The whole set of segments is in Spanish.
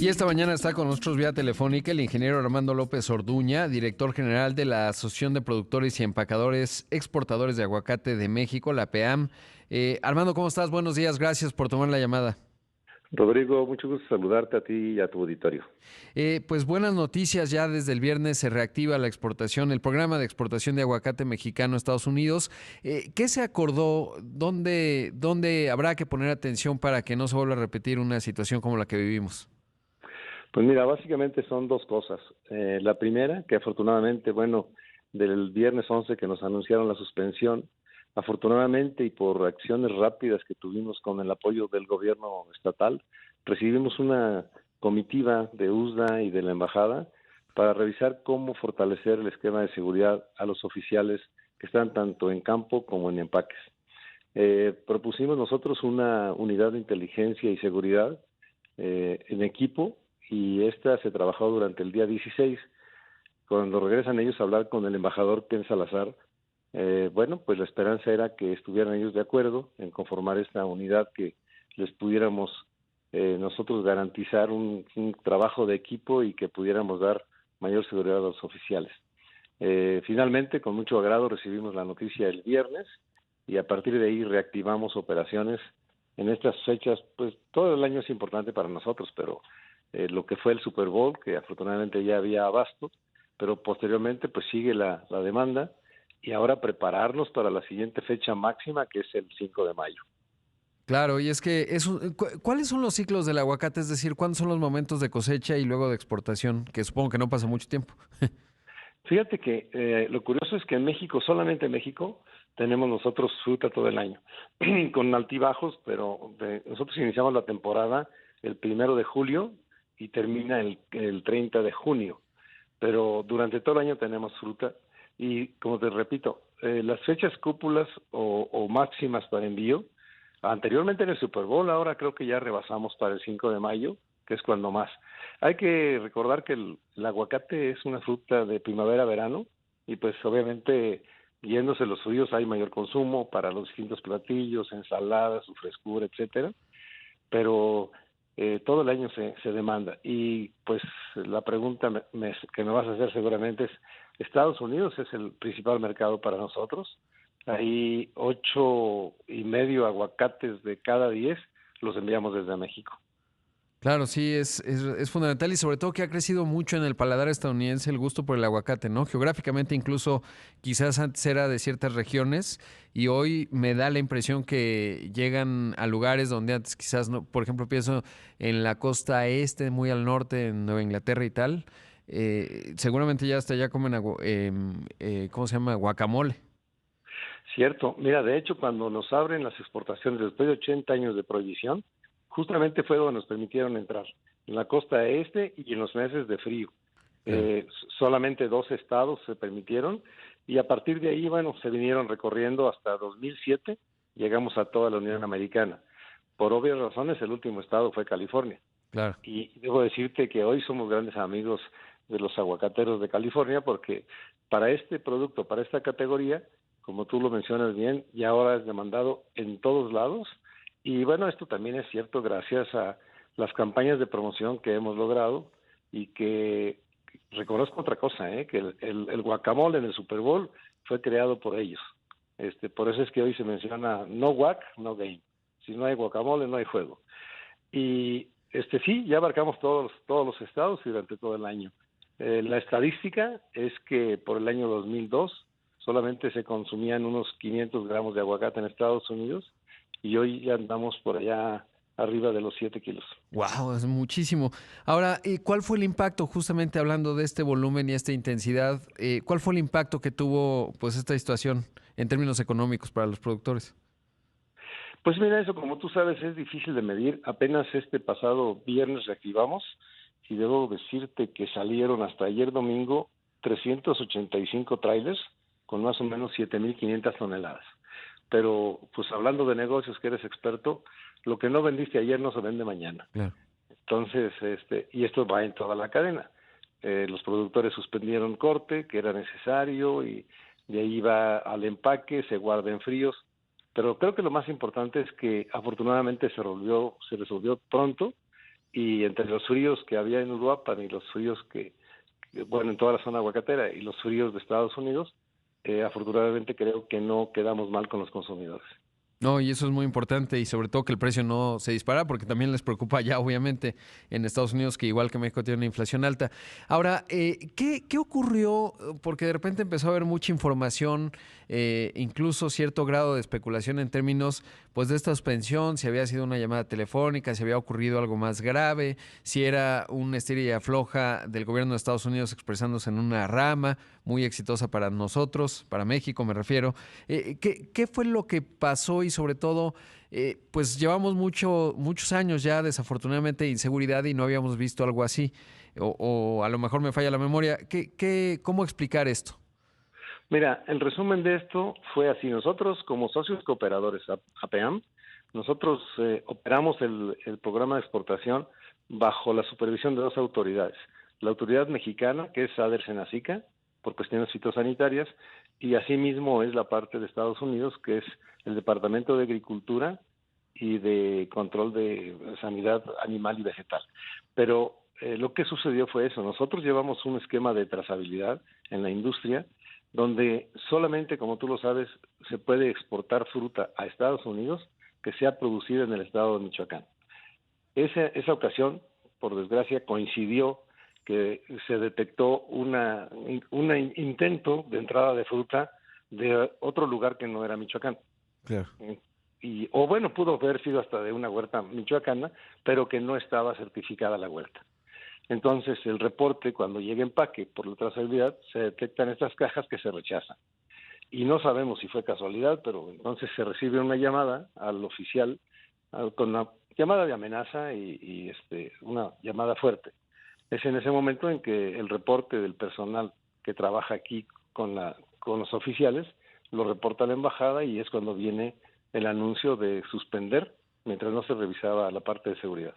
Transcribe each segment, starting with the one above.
Y esta mañana está con nosotros vía telefónica el ingeniero Armando López Orduña, director general de la Asociación de Productores y Empacadores Exportadores de Aguacate de México, la APEAM. Armando, ¿cómo estás? Buenos días, gracias por tomar la llamada. Rodrigo, mucho gusto saludarte a ti y a tu auditorio. Pues buenas noticias, ya desde el viernes se reactiva la exportación, el programa de exportación de aguacate mexicano a Estados Unidos. ¿Qué se acordó? ¿Dónde habrá que poner atención para que no se vuelva a repetir una situación como la que vivimos? Pues mira, básicamente son dos cosas. La primera, que afortunadamente, bueno, del viernes 11 que nos anunciaron la suspensión, afortunadamente y por acciones rápidas que tuvimos con el apoyo del gobierno estatal, recibimos una comitiva de USDA y de la embajada para revisar cómo fortalecer el esquema de seguridad a los oficiales que están tanto en campo como en empaques. Propusimos nosotros una unidad de inteligencia y seguridad en equipo, y esta se trabajó durante el día 16. Cuando regresan ellos a hablar con el embajador Ken Salazar, bueno, pues la esperanza era que estuvieran ellos de acuerdo en conformar esta unidad, que les pudiéramos nosotros garantizar un trabajo de equipo y que pudiéramos dar mayor seguridad a los oficiales. Finalmente, con mucho agrado, recibimos la noticia el viernes y a partir de ahí reactivamos operaciones en estas fechas. Pues todo el año es importante para nosotros, pero lo que fue el Super Bowl, que afortunadamente ya había abasto, pero posteriormente pues sigue la demanda, y ahora prepararnos para la siguiente fecha máxima, que es el 5 de mayo. Claro, y es que ¿cuáles son los ciclos del aguacate? Es decir, ¿cuándo son los momentos de cosecha y luego de exportación? Que supongo que no pasa mucho tiempo. Fíjate que lo curioso es que en México, solamente en México, tenemos nosotros fruta todo el año, con altibajos, pero nosotros iniciamos la temporada el 1 de julio y termina el 30 de junio, pero durante todo el año tenemos fruta. Y como te repito, las fechas cúpulas o máximas para envío, anteriormente en el Super Bowl, ahora creo que ya rebasamos para el 5 de mayo, que es cuando más. Hay que recordar que el aguacate es una fruta de primavera-verano, y pues obviamente yéndose los fríos hay mayor consumo para los distintos platillos, ensaladas, su frescura, etcétera, pero todo el año se demanda. Y pues la pregunta que me vas a hacer seguramente es: Estados Unidos es el principal mercado para nosotros. Hay 8.5 aguacates de cada 10 los enviamos desde México. Claro, sí, es fundamental y sobre todo que ha crecido mucho en el paladar estadounidense el gusto por el aguacate, ¿no? Geográficamente incluso quizás antes era de ciertas regiones y hoy me da la impresión que llegan a lugares donde antes quizás no, por ejemplo pienso en la costa este, muy al norte, en Nueva Inglaterra y tal, seguramente ya hasta allá comen, ¿cómo se llama? Guacamole. Cierto. Mira, de hecho, cuando nos abren las exportaciones después de 80 años de prohibición, justamente fue donde nos permitieron entrar, en la costa este y en los meses de frío. Claro. Solamente 2 estados se permitieron, y a partir de ahí, bueno, se vinieron recorriendo hasta 2007, llegamos a toda la Unión Americana. Por obvias razones, el último estado fue California. Claro. Y debo decirte que hoy somos grandes amigos de los aguacateros de California, porque para este producto, para esta categoría, como tú lo mencionas bien, ya ahora es demandado en todos lados. Y bueno, esto también es cierto gracias a las campañas de promoción que hemos logrado, y que reconozco otra cosa, que el guacamole en el Super Bowl fue creado por ellos. Por eso es que hoy se menciona no guac, no game. Si no hay guacamole, no hay juego. Y sí, ya abarcamos todos los estados y durante todo el año. La estadística es que por el año 2002 solamente se consumían unos 500 gramos de aguacate en Estados Unidos, y hoy ya andamos por allá arriba de los 7 kilos. Wow, es muchísimo. Ahora, ¿cuál fue el impacto, justamente hablando de este volumen y esta intensidad, cuál fue el impacto que tuvo pues esta situación en términos económicos para los productores? Pues mira, eso como tú sabes es difícil de medir. Apenas este pasado viernes reactivamos, y debo decirte que salieron hasta ayer domingo 385 trailers con más o menos 7.500 toneladas. Pero pues hablando de negocios, que eres experto, lo que no vendiste ayer no se vende mañana. Claro. Entonces, y esto va en toda la cadena. Los productores suspendieron corte, que era necesario, y de ahí va al empaque, se guarda en fríos. Pero creo que lo más importante es que afortunadamente se resolvió pronto, y entre los fríos que había en Uruapan y los fríos bueno, en toda la zona aguacatera y los fríos de Estados Unidos, afortunadamente creo que no quedamos mal con los consumidores. No, y eso es muy importante y sobre todo que el precio no se dispara porque también les preocupa ya obviamente en Estados Unidos que igual que México tiene una inflación alta. Ahora, ¿qué ocurrió? Porque de repente empezó a haber mucha información, incluso cierto grado de especulación en términos pues de esta suspensión, si había sido una llamada telefónica, si había ocurrido algo más grave, si era una estira y afloja del gobierno de Estados Unidos expresándose en una rama muy exitosa para nosotros, para México me refiero. ¿Qué fue lo que pasó? Y sobre todo, pues llevamos muchos años ya desafortunadamente de inseguridad y no habíamos visto algo así. O a lo mejor me falla la memoria. ¿Cómo explicar esto? Mira, el resumen de esto fue así. Nosotros, como socios cooperadores APAM, nosotros operamos el programa de exportación bajo la supervisión de dos autoridades. La autoridad mexicana, que es ADER Senacica, por cuestiones fitosanitarias, y asimismo es la parte de Estados Unidos, que es el Departamento de Agricultura y de Control de Sanidad Animal y Vegetal. Pero lo que sucedió fue eso. Nosotros llevamos un esquema de trazabilidad en la industria donde solamente, como tú lo sabes, se puede exportar fruta a Estados Unidos que sea producida en el estado de Michoacán. Esa ocasión, por desgracia, coincidió que se detectó un intento de entrada de fruta de otro lugar que no era Michoacán. Claro. O bueno, pudo haber sido hasta de una huerta michoacana, pero que no estaba certificada la huerta. Entonces, el reporte, cuando llega empaque por la trazabilidad, se detectan estas cajas que se rechazan. Y no sabemos si fue casualidad, pero entonces se recibe una llamada al oficial con una llamada de amenaza y una llamada fuerte. Es en ese momento en que el reporte del personal que trabaja aquí con los oficiales lo reporta a la embajada y es cuando viene el anuncio de suspender mientras no se revisaba la parte de seguridad.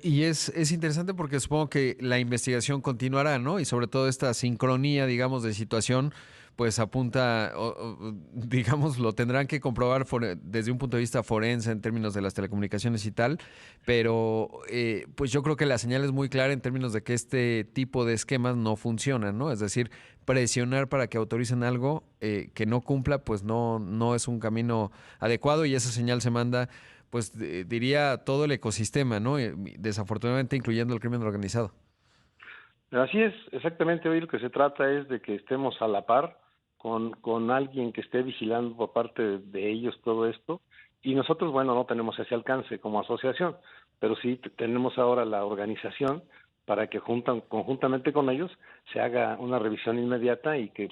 Y es interesante porque supongo que la investigación continuará, ¿no? Y sobre todo esta sincronía, digamos, de situación, pues apunta, digamos, lo tendrán que comprobar desde un punto de vista forense en términos de las telecomunicaciones y tal, pero pues yo creo que la señal es muy clara en términos de que este tipo de esquemas no funcionan, ¿no? Es decir, presionar para que autoricen algo que no cumpla, pues no es un camino adecuado y esa señal se manda pues diría todo el ecosistema, ¿no? Desafortunadamente incluyendo el crimen organizado. Así es, exactamente. Hoy lo que se trata es de que estemos a la par con alguien que esté vigilando por parte de ellos todo esto. Y nosotros, bueno, no tenemos ese alcance como asociación, pero sí tenemos ahora la organización para que conjuntamente con ellos se haga una revisión inmediata y que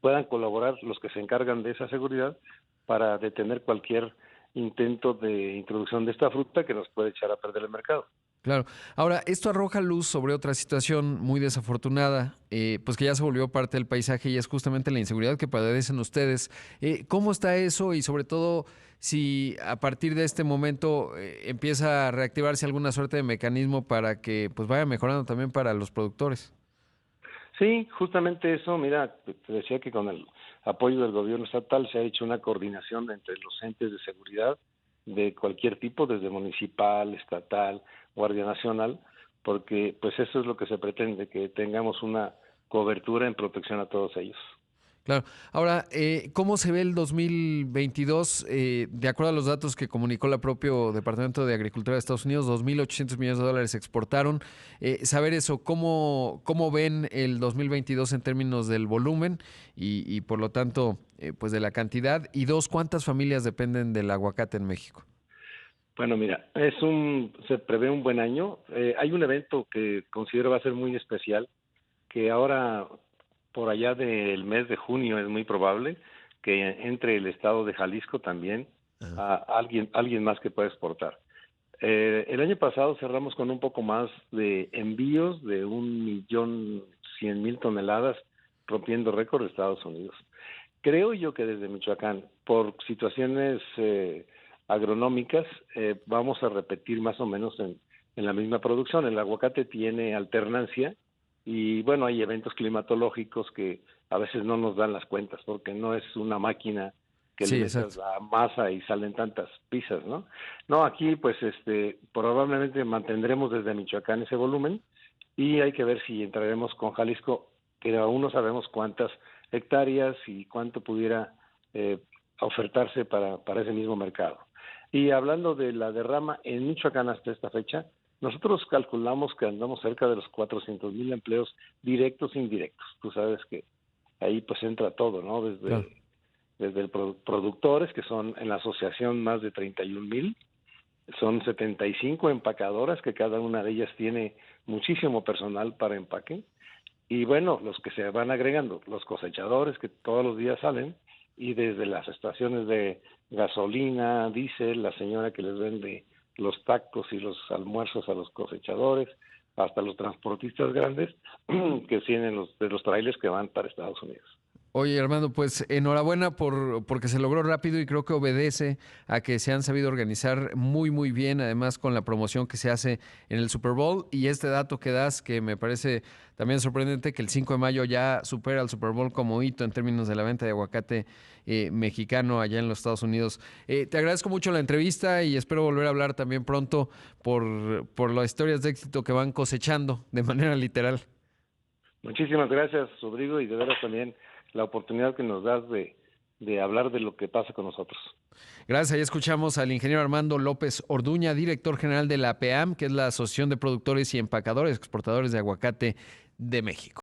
puedan colaborar los que se encargan de esa seguridad para detener cualquier intento de introducción de esta fruta que nos puede echar a perder el mercado. Claro. Ahora, esto arroja luz sobre otra situación muy desafortunada, pues que ya se volvió parte del paisaje y es justamente la inseguridad que padecen ustedes. ¿Cómo está eso? Y sobre todo, si a partir de este momento empieza a reactivarse alguna suerte de mecanismo para que pues vaya mejorando también para los productores. Sí, justamente eso, mira, te decía que con el apoyo del gobierno estatal se ha hecho una coordinación entre los entes de seguridad de cualquier tipo, desde municipal, estatal, Guardia Nacional, porque pues eso es lo que se pretende, que tengamos una cobertura en protección a todos ellos. Claro. Ahora, ¿cómo se ve el 2022? De acuerdo a los datos que comunicó el propio Departamento de Agricultura de Estados Unidos, 2.800 millones de dólares se exportaron. Saber eso, ¿cómo ven el 2022 en términos del volumen y por lo tanto, pues de la cantidad? Y dos, ¿cuántas familias dependen del aguacate en México? Bueno, mira, se prevé un buen año. Hay un evento que considero va a ser muy especial, que ahora por allá del mes de junio es muy probable que entre el estado de Jalisco también Ajá. a alguien más que pueda exportar. El año pasado cerramos con un poco más de envíos de 1.100.000 toneladas, rompiendo récord de Estados Unidos. Creo yo que desde Michoacán, por situaciones agronómicas, vamos a repetir más o menos en la misma producción. El aguacate tiene alternancia y bueno, hay eventos climatológicos que a veces no nos dan las cuentas porque no es una máquina que le Sí, metas exacto. la masa y salen tantas pizzas, ¿no? No, aquí pues probablemente mantendremos desde Michoacán ese volumen y hay que ver si entraremos con Jalisco, que aún no sabemos cuántas hectáreas y cuánto pudiera eh, ofertarse para ese mismo mercado. Y hablando de la derrama en Michoacán hasta esta fecha, nosotros calculamos que andamos cerca de los 400,000 empleos directos e indirectos. Tú sabes que ahí pues entra todo, ¿no? Claro. Desde el productores, que son en la asociación más de 31,000, son 75 empacadoras, que cada una de ellas tiene muchísimo personal para empaque, y bueno, los que se van agregando, los cosechadores que todos los días salen, y desde las estaciones de gasolina, diésel, la señora que les vende los tacos y los almuerzos a los cosechadores, hasta los transportistas grandes que tienen de los trailers que van para Estados Unidos. Oye, Armando, pues enhorabuena porque se logró rápido y creo que obedece a que se han sabido organizar muy, muy bien, además con la promoción que se hace en el Super Bowl. Y este dato que das, que me parece también sorprendente, que el 5 de mayo ya supera al Super Bowl como hito en términos de la venta de aguacate mexicano allá en los Estados Unidos. Te agradezco mucho la entrevista y espero volver a hablar también pronto por las historias de éxito que van cosechando de manera literal. Muchísimas gracias, Rodrigo, y de veras también la oportunidad que nos das de hablar de lo que pasa con nosotros. Gracias. Ahí escuchamos al ingeniero Armando López Orduña, director general de la APAM, que es la Asociación de Productores y Empacadores Exportadores de Aguacate de México.